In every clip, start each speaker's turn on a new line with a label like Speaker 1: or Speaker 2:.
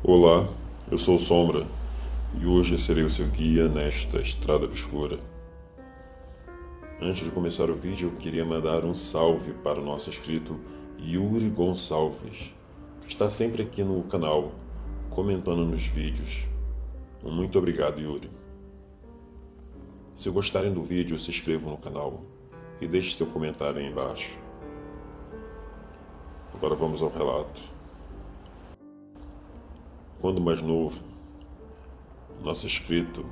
Speaker 1: Olá, eu sou o Sombra e hoje serei o seu guia nesta estrada obscura. Antes de começar o vídeo, eu queria mandar um salve para o nosso inscrito Yuri Gonçalves, que está sempre aqui no canal, comentando nos vídeos. Muito obrigado, Yuri. Se gostarem do vídeo, se inscrevam no canal e deixe seu comentário aí embaixo. Agora vamos ao relato. Quando mais novo, nosso inscrito,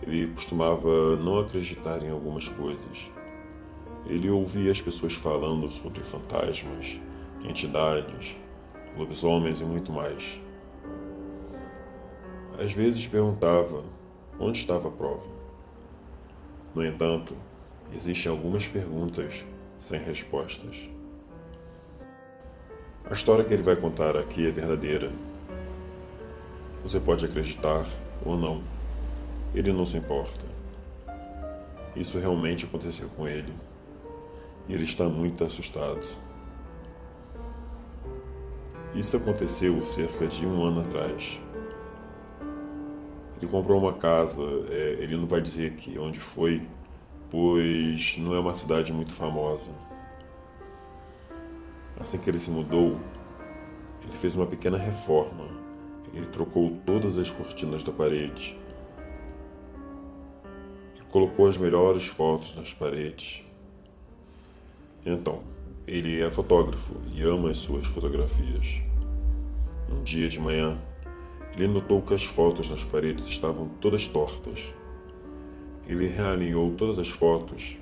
Speaker 1: ele costumava não acreditar em algumas coisas. Ele ouvia as pessoas falando sobre fantasmas, entidades, lobisomens e muito mais. Às vezes perguntava onde estava a prova. No entanto, existem algumas perguntas sem respostas. A história que ele vai contar aqui é verdadeira. Você pode acreditar ou não. Ele não se importa. Isso realmente aconteceu com ele. E ele está muito assustado. Isso aconteceu cerca de 1 ano atrás. Ele comprou uma casa, ele não vai dizer aqui onde foi, pois não é uma cidade muito famosa. Assim que ele se mudou, ele fez uma pequena reforma. Ele trocou todas as cortinas da parede. Colocou as melhores fotos nas paredes. Então, ele é fotógrafo e ama as suas fotografias. Um dia de manhã, ele notou que as fotos nas paredes estavam todas tortas. Ele realinhou todas as fotos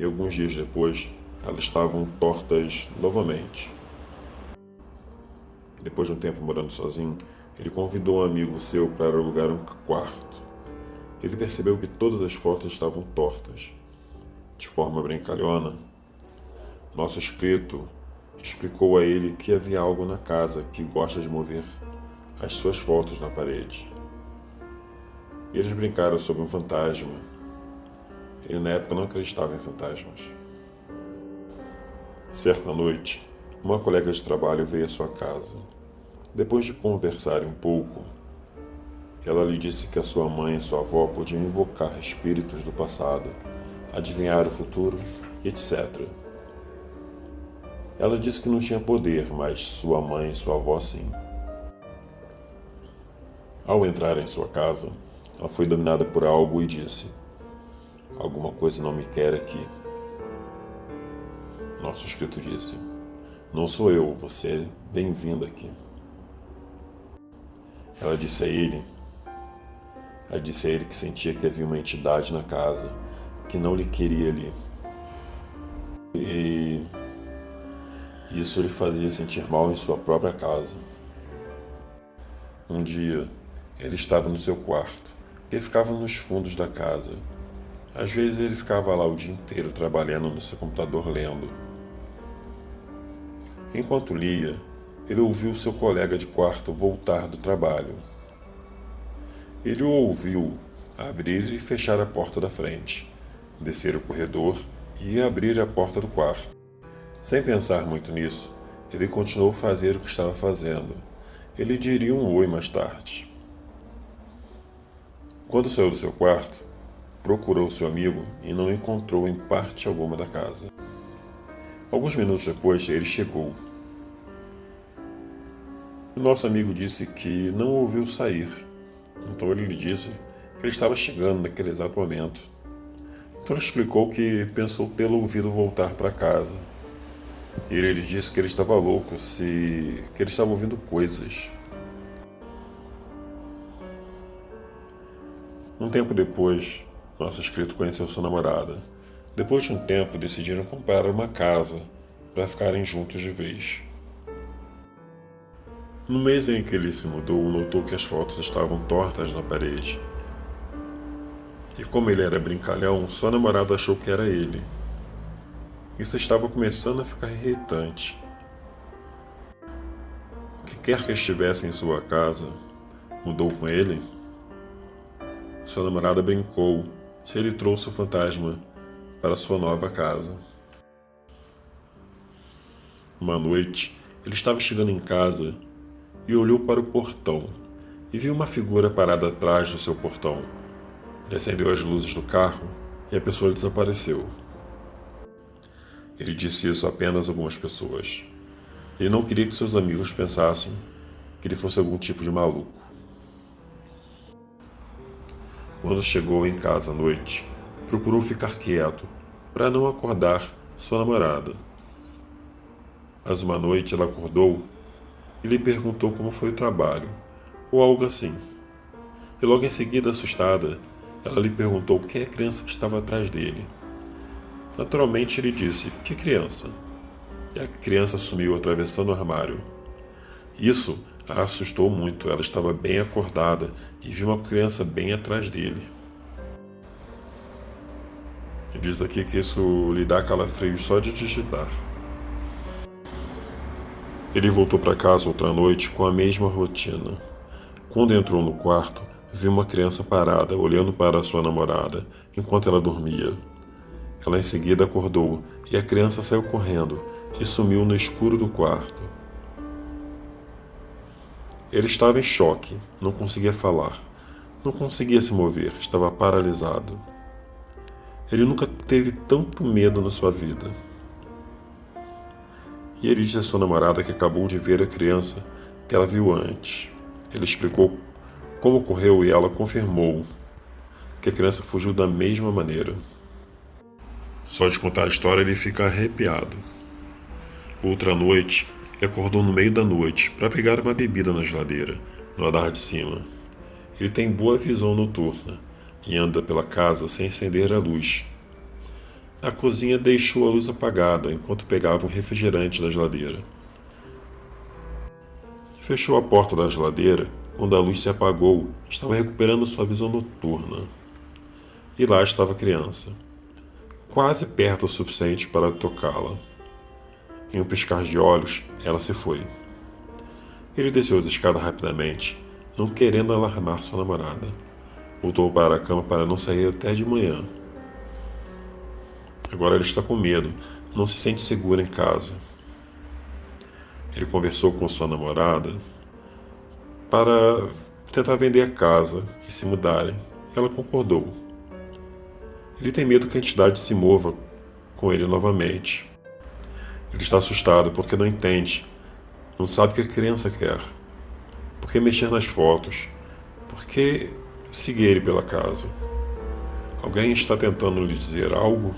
Speaker 1: e alguns dias depois, elas estavam tortas novamente. Depois de um tempo morando sozinho, ele convidou um amigo seu para alugar um quarto. Ele percebeu que todas as fotos estavam tortas. De forma brincalhona, nosso inscrito explicou a ele que havia algo na casa que gosta de mover as suas fotos na parede. Eles brincaram sobre um fantasma. Ele na época não acreditava em fantasmas. Certa noite, uma colega de trabalho veio à sua casa. Depois de conversarem um pouco, ela lhe disse que a sua mãe e sua avó podiam invocar espíritos do passado, adivinhar o futuro, etc. Ela disse que não tinha poder, mas sua mãe e sua avó sim. Ao entrar em sua casa, ela foi dominada por algo e disse: "Alguma coisa não me quer aqui." Nosso inscrito disse: "Não sou eu, você é bem-vindo aqui." Ela disse a ele que sentia que havia uma entidade na casa que não lhe queria ali. E isso lhe fazia sentir mal em sua própria casa. Um dia, ele estava no seu quarto, que ficava nos fundos da casa. Às vezes ele ficava lá o dia inteiro trabalhando no seu computador lendo. Enquanto lia, ele ouviu seu colega de quarto voltar do trabalho. Ele o ouviu abrir e fechar a porta da frente, descer o corredor e abrir a porta do quarto. Sem pensar muito nisso, ele continuou a fazer o que estava fazendo. Ele diria um oi mais tarde. Quando saiu do seu quarto, procurou seu amigo e não o encontrou em parte alguma da casa. Alguns minutos depois, ele chegou. O nosso amigo disse que não o ouviu sair. Então ele lhe disse que ele estava chegando naquele exato momento. Então ele explicou que pensou tê-lo ouvido voltar para casa. E ele lhe disse que ele estava louco, que ele estava ouvindo coisas. Um tempo depois, nosso inscrito conheceu sua namorada. Depois de um tempo, decidiram comprar uma casa para ficarem juntos de vez. No mês em que ele se mudou, notou que as fotos estavam tortas na parede. E como ele era brincalhão, sua namorada achou que era ele. Isso estava começando a ficar irritante. O que quer que estivesse em sua casa, mudou com ele? Sua namorada brincou se ele trouxe o fantasma para sua nova casa. Uma noite, ele estava chegando em casa e olhou para o portão e viu uma figura parada atrás do seu portão. Ele acendeu as luzes do carro e a pessoa desapareceu. Ele disse isso a apenas algumas pessoas. Ele não queria que seus amigos pensassem que ele fosse algum tipo de maluco. Quando chegou em casa à noite, procurou ficar quieto para não acordar sua namorada. Mas uma noite ela acordou e lhe perguntou como foi o trabalho, ou algo assim. E logo em seguida, assustada, ela lhe perguntou quem é a criança que estava atrás dele. Naturalmente ele disse, que criança? E a criança sumiu atravessando o armário. Isso a assustou muito, ela estava bem acordada e viu uma criança bem atrás dele. Diz aqui que isso lhe dá calafrios só de digitar. Ele voltou para casa outra noite com a mesma rotina. Quando entrou no quarto, viu uma criança parada, olhando para sua namorada, enquanto ela dormia. Ela em seguida acordou e a criança saiu correndo e sumiu no escuro do quarto. Ele estava em choque, não conseguia falar, não conseguia se mover, estava paralisado. Ele nunca teve tanto medo na sua vida. E ele disse à sua namorada que acabou de ver a criança que ela viu antes. Ele explicou como ocorreu e ela confirmou que a criança fugiu da mesma maneira. Só de contar a história ele fica arrepiado. Outra noite, ele acordou no meio da noite para pegar uma bebida na geladeira, no andar de cima. Ele tem boa visão noturna e anda pela casa sem acender a luz. Na cozinha deixou a luz apagada enquanto pegava um refrigerante da geladeira. Fechou a porta da geladeira quando a luz se apagou, estava recuperando sua visão noturna. E lá estava a criança, quase perto o suficiente para tocá-la. Em um piscar de olhos, ela se foi. Ele desceu as escadas rapidamente, não querendo alarmar sua namorada. Voltou para a cama para não sair até de manhã. Agora ele está com medo, não se sente seguro em casa. Ele conversou com sua namorada para tentar vender a casa e se mudarem. Ela concordou. Ele tem medo que a entidade se mova com ele novamente. Ele está assustado porque não entende, não sabe o que a criança quer. Por que mexer nas fotos? Por que seguir ele pela casa? Alguém está tentando lhe dizer algo?